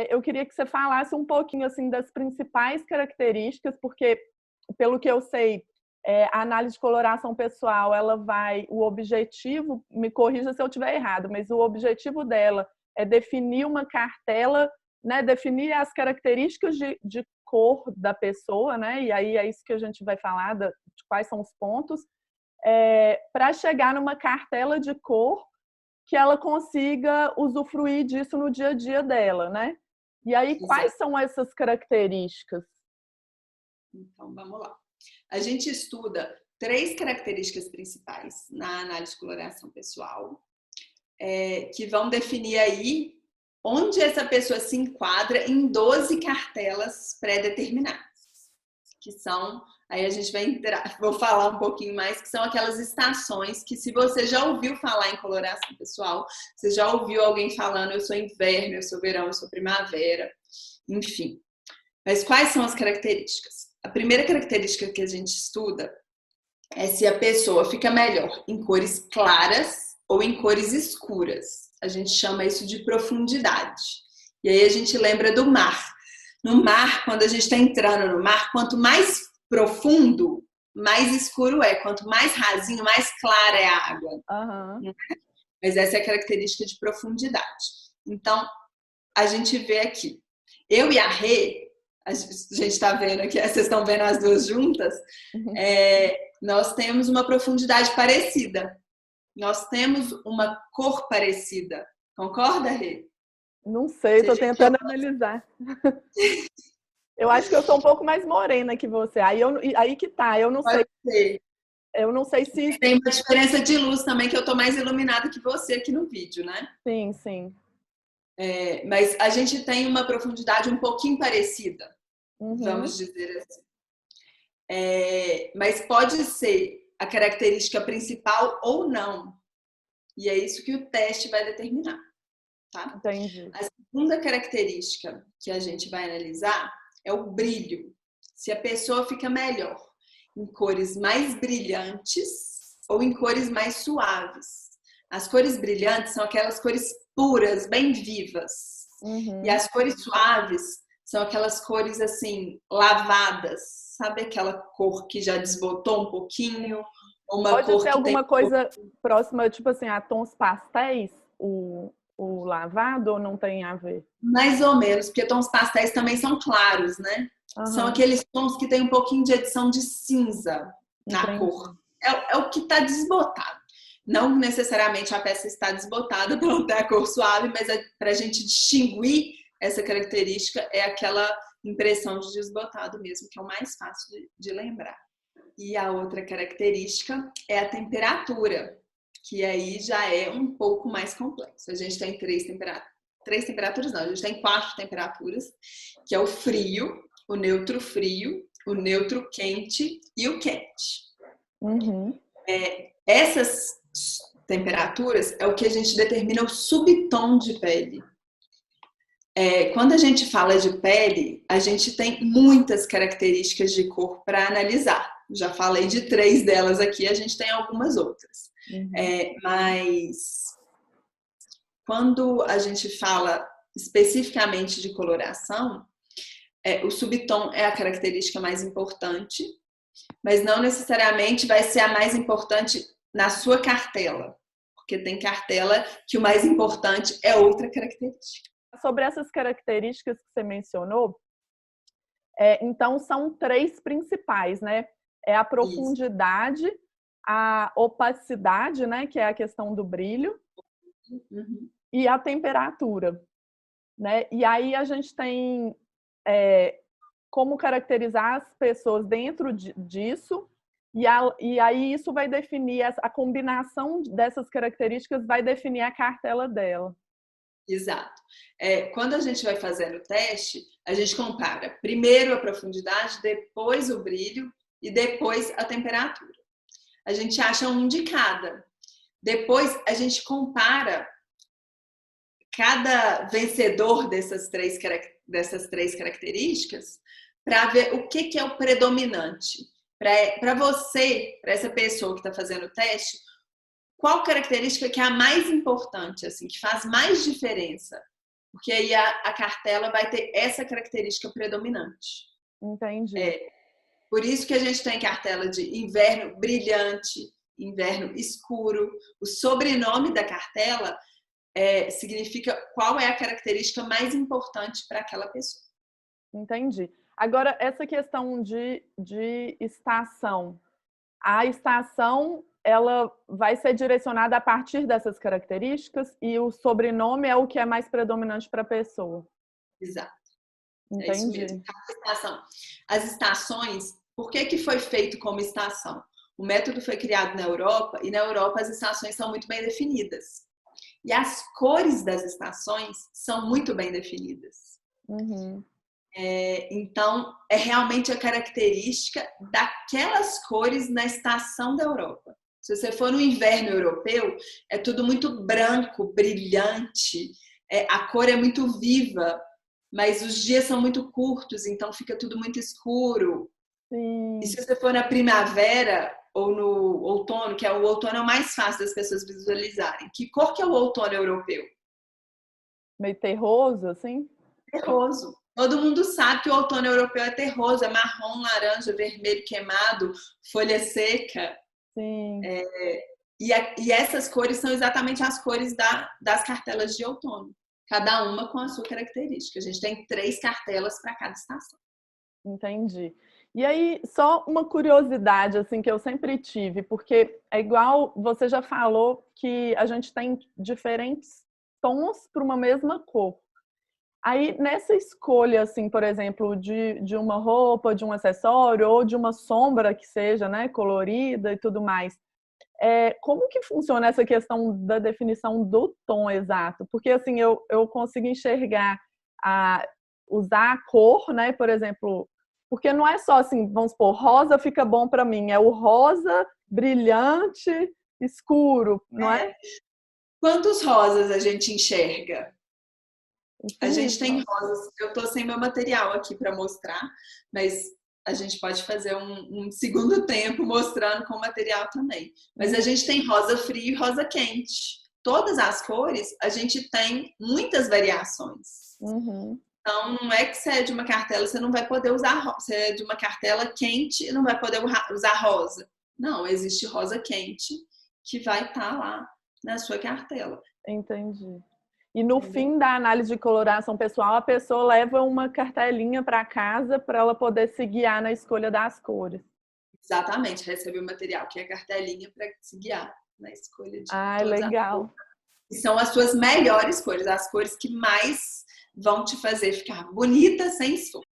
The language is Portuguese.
eu queria que você falasse um pouquinho assim das principais características, porque, pelo que eu sei, a análise de coloração pessoal, o objetivo, me corrija se eu estiver errado, mas o objetivo dela é definir uma cartela, né, definir as características de cor da pessoa, né, e aí é isso que a gente vai falar, de quais são os pontos, para chegar numa cartela de cor que ela consiga usufruir disso no dia a dia dela, né? E aí, quais Exato. são essas características? Então, vamos lá. A gente estuda 3 características principais na análise de coloração pessoal, que vão definir aí onde essa pessoa se enquadra em 12 cartelas pré-determinadas, que são, aí a gente vai entrar, vou falar um pouquinho mais, que são aquelas estações que, se você já ouviu falar em coloração pessoal, você já ouviu alguém falando, eu sou inverno, eu sou verão, eu sou primavera, enfim. Mas quais são as características? A primeira característica que a gente estuda é se a pessoa fica melhor em cores claras ou em cores escuras. A gente chama isso de profundidade. E aí a gente lembra do mar. No mar, quando a gente está entrando no mar, quanto mais profundo, mais escuro é. Quanto mais rasinho, mais clara é a água. Uhum. Mas essa é a característica de profundidade. Então, a gente vê aqui. Eu e a Rê, a gente está vendo aqui, vocês estão vendo as duas juntas, nós temos uma profundidade parecida. Nós temos uma cor parecida. Concorda, Rê? Não sei, estou tentando analisar. Eu acho que eu sou um pouco mais morena que você. Aí que tá, eu não sei. Ser. Eu não sei se. Tem uma diferença de luz também, que eu tô mais iluminada que você aqui no vídeo, né? Sim, sim. Mas a gente tem uma profundidade um pouquinho parecida, Uhum. vamos dizer assim. Mas pode ser a característica principal ou não. E é isso que o teste vai determinar. Tá? Entendi. A segunda característica que a gente vai analisar é o brilho. Se a pessoa fica melhor em cores mais brilhantes ou em cores mais suaves. As cores brilhantes são aquelas cores puras, bem vivas. Uhum. E as cores suaves são aquelas cores assim, lavadas. Sabe aquela cor que já desbotou um pouquinho? Uma Pode cor ser que tem alguma coisa próxima, tipo assim, a tons pastéis, o lavado, ou não tem a ver? mais ou menos, porque tons pastéis também são claros, né? São Uhum. aqueles tons que tem um pouquinho de adição de cinza na cor. Entendi. É o que está desbotado. Não necessariamente a peça está desbotada para não ter a cor suave, mas para a gente distinguir essa característica é aquela impressão de desbotado mesmo, que é o mais fácil de lembrar. E a outra característica é a temperatura, que aí já é um pouco mais complexo. A gente tem três temperaturas não, a gente tem 4 temperaturas, que é o frio, o neutro quente e o quente. Uhum. Essas temperaturas é o que a gente determina o subtom de pele. Quando a gente fala de pele, a gente tem muitas características de cor para analisar. Já falei de 3 delas aqui, a gente tem algumas outras. Uhum. Mas quando a gente fala especificamente de coloração, o subtom é a característica mais importante, mas não necessariamente vai ser a mais importante na sua cartela, porque tem cartela que o mais importante é outra característica. Sobre essas características que você mencionou, então são 3 principais, né? É a profundidade, isso, a opacidade, né? Que é a questão do brilho, uhum, e a temperatura, né? E aí a gente tem como caracterizar as pessoas dentro disso, e aí isso vai definir, a combinação dessas características vai definir a cartela dela. Exato. Quando a gente vai fazendo o teste, a gente compara primeiro a profundidade, depois o brilho e depois a temperatura. A gente acha um de cada. Depois a gente compara cada vencedor dessas três características para ver o que é o predominante. Para você, para essa pessoa que está fazendo o teste, qual característica que é a mais importante, assim, que faz mais diferença porque aí a cartela vai ter essa característica predominante. Entendi. Por isso que a gente tem cartela de inverno brilhante, inverno escuro. O sobrenome da cartela significa qual é a característica mais importante para aquela pessoa. Entendi. Agora, essa questão de estação. A estação, ela vai ser direcionada a partir dessas características e o sobrenome é o que é mais predominante para a pessoa. Exato. Entendi. É isso mesmo. As estações, por que foi feito como estação? O método foi criado na Europa e na Europa as estações são muito bem definidas. E as cores das estações são muito bem definidas. Uhum. Então, é realmente a característica daquelas cores na estação da Europa. Se você for no inverno europeu, é tudo muito branco, brilhante, a cor é muito viva, mas os dias são muito curtos, então fica tudo muito escuro. Sim. E se você for na primavera ou no outono, que o outono é o mais fácil das pessoas visualizarem. Que cor que é o outono europeu? Meio terroso, assim? Terroso. Todo mundo sabe que o outono europeu é terroso, é marrom, laranja, vermelho queimado, folha seca. Sim. E essas cores são exatamente as cores das cartelas de outono. Cada uma com a sua característica. A gente tem 3 cartelas para cada estação. Entendi. E aí, só uma curiosidade assim que eu sempre tive, porque é igual você já falou que a gente tem diferentes tons para uma mesma cor. Aí, nessa escolha, assim, por exemplo, de uma roupa, de um acessório ou de uma sombra que seja, né, colorida e tudo mais, como que funciona essa questão da definição do tom exato? Porque, assim, eu consigo enxergar, usar a cor, né, por exemplo, porque não é só assim, vamos supor, rosa fica bom para mim, é o rosa brilhante, escuro, não é? Quantos rosas a gente enxerga? A gente Infinito. tem rosas. Eu tô sem meu material aqui para mostrar, mas a gente pode fazer um segundo tempo mostrando com material também. Mas a gente tem rosa frio e rosa quente. Todas as cores, a gente tem muitas variações. Uhum. Então, não é que você é de uma cartela, você não vai poder usar rosa. Você é de uma cartela quente e não vai poder usar rosa. Não, existe rosa quente que vai estar lá na sua cartela. Entendi. E no fim da análise de coloração pessoal, a pessoa leva uma cartelinha para casa para ela poder se guiar na escolha das cores. Exatamente, recebe o material, que é a cartelinha para se guiar na escolha de Ah, todas as legal. cores. E são as suas melhores cores, as cores que mais vão te fazer ficar bonita sem esforço.